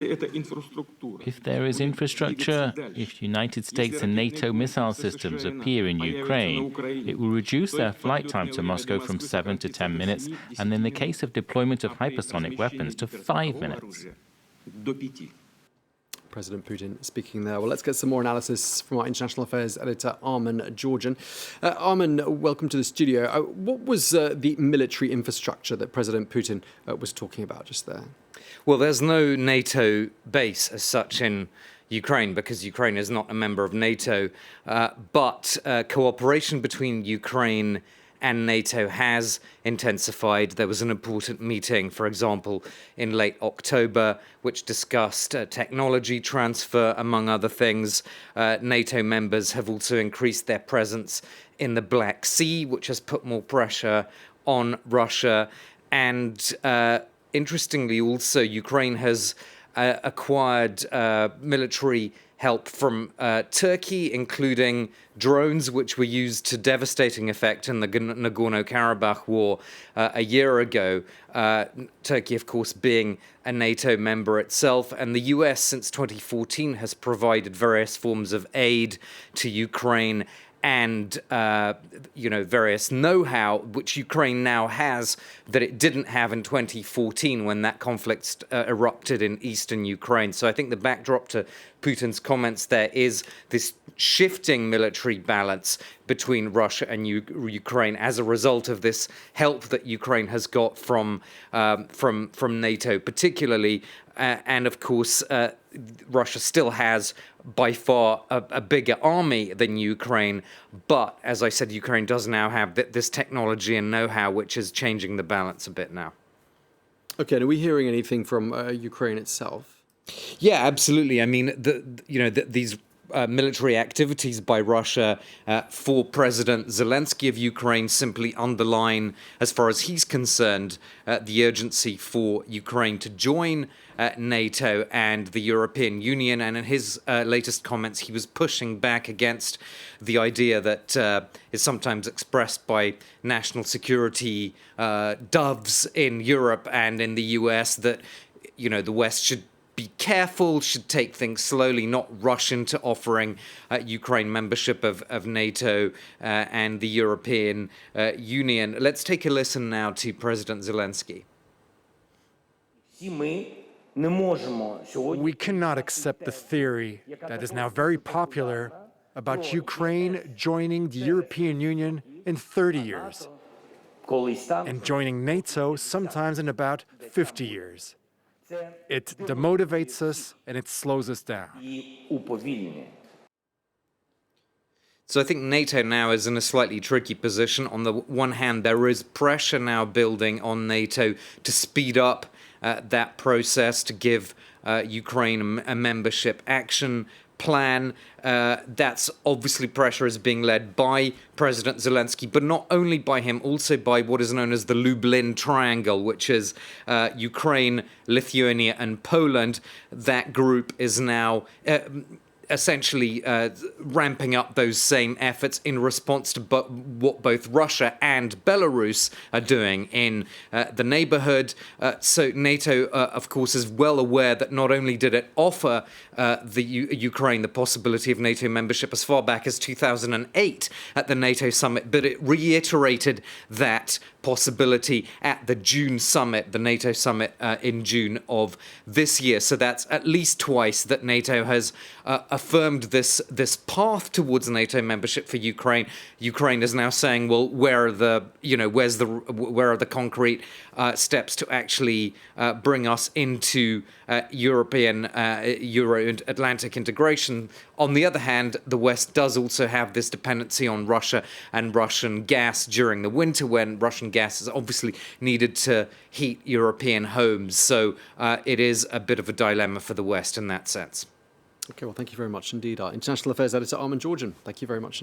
If there is infrastructure, if United States and NATO missile systems appear in Ukraine, it will reduce their flight time to Moscow from 7 to 10 minutes, and in the case of deployment of hypersonic weapons, to 5 minutes. President Putin speaking there. Well, let's get some more analysis from our international affairs editor, Armen, Georgian. Armen, welcome to the studio. What was the military infrastructure that President Putin was talking about just there? Well, there's no NATO base as such in Ukraine because Ukraine is not a member of NATO, but cooperation between Ukraine and NATO has intensified. There was an important meeting, for example, in late October, which discussed technology transfer, among other things. NATO members have also increased their presence in the Black Sea, which has put more pressure on Russia. And interestingly, also, Ukraine has acquired military help from Turkey, including drones, which were used to devastating effect in the Nagorno-Karabakh war a year ago. Turkey, of course, being a NATO member itself, and the US since 2014 has provided various forms of aid to Ukraine and, various know-how, which Ukraine now has that it didn't have in 2014 when that conflict erupted in eastern Ukraine. So I think the backdrop to Putin's comments there is this shifting military balance between Russia and Ukraine as a result of this help that Ukraine has got from NATO, particularly. And of course, Russia still has by far a bigger army than Ukraine. But as I said, Ukraine does now have this technology and know-how, which is changing the balance a bit now. Okay, and are we hearing anything from Ukraine itself? Yeah, absolutely. I mean, these military activities by Russia for President Zelensky of Ukraine simply underline, as far as he's concerned, the urgency for Ukraine to join NATO and the European Union. And in his latest comments, he was pushing back against the idea that is sometimes expressed by national security doves in Europe and in the US that, the West should be careful, should take things slowly, not rush into offering Ukraine membership of NATO and the European Union. Let's take a listen now to President Zelensky. We cannot accept the theory that is now very popular about Ukraine joining the European Union in 30 years and joining NATO sometimes in about 50 years. It demotivates us and it slows us down. So I think NATO now is in a slightly tricky position. On the one hand, there is pressure now building on NATO to speed up that process, to give Ukraine a membership action plan. That's obviously pressure is being led by President Zelensky, but not only by him, also by what is known as the Lublin Triangle, which is Ukraine, Lithuania, and Poland. That group is now essentially ramping up those same efforts in response to what both Russia and Belarus are doing in the neighborhood. So NATO, of course, is well aware that not only did it offer the Ukraine the possibility of NATO membership as far back as 2008 at the NATO summit, but it reiterated that possibility at the June summit, the NATO summit in June of this year. So that's at least twice that NATO has affirmed this path towards NATO membership for Ukraine. Ukraine is now saying, well, where are the concrete steps to actually bring us into European Euro-Atlantic integration? On the other hand, the West does also have this dependency on Russia and Russian gas during the winter, when Russian gas is obviously needed to heat European homes. So it is a bit of a dilemma for the West in that sense. Okay, well, thank you very much indeed. Our international affairs editor, Armen Georgian. Thank you very much.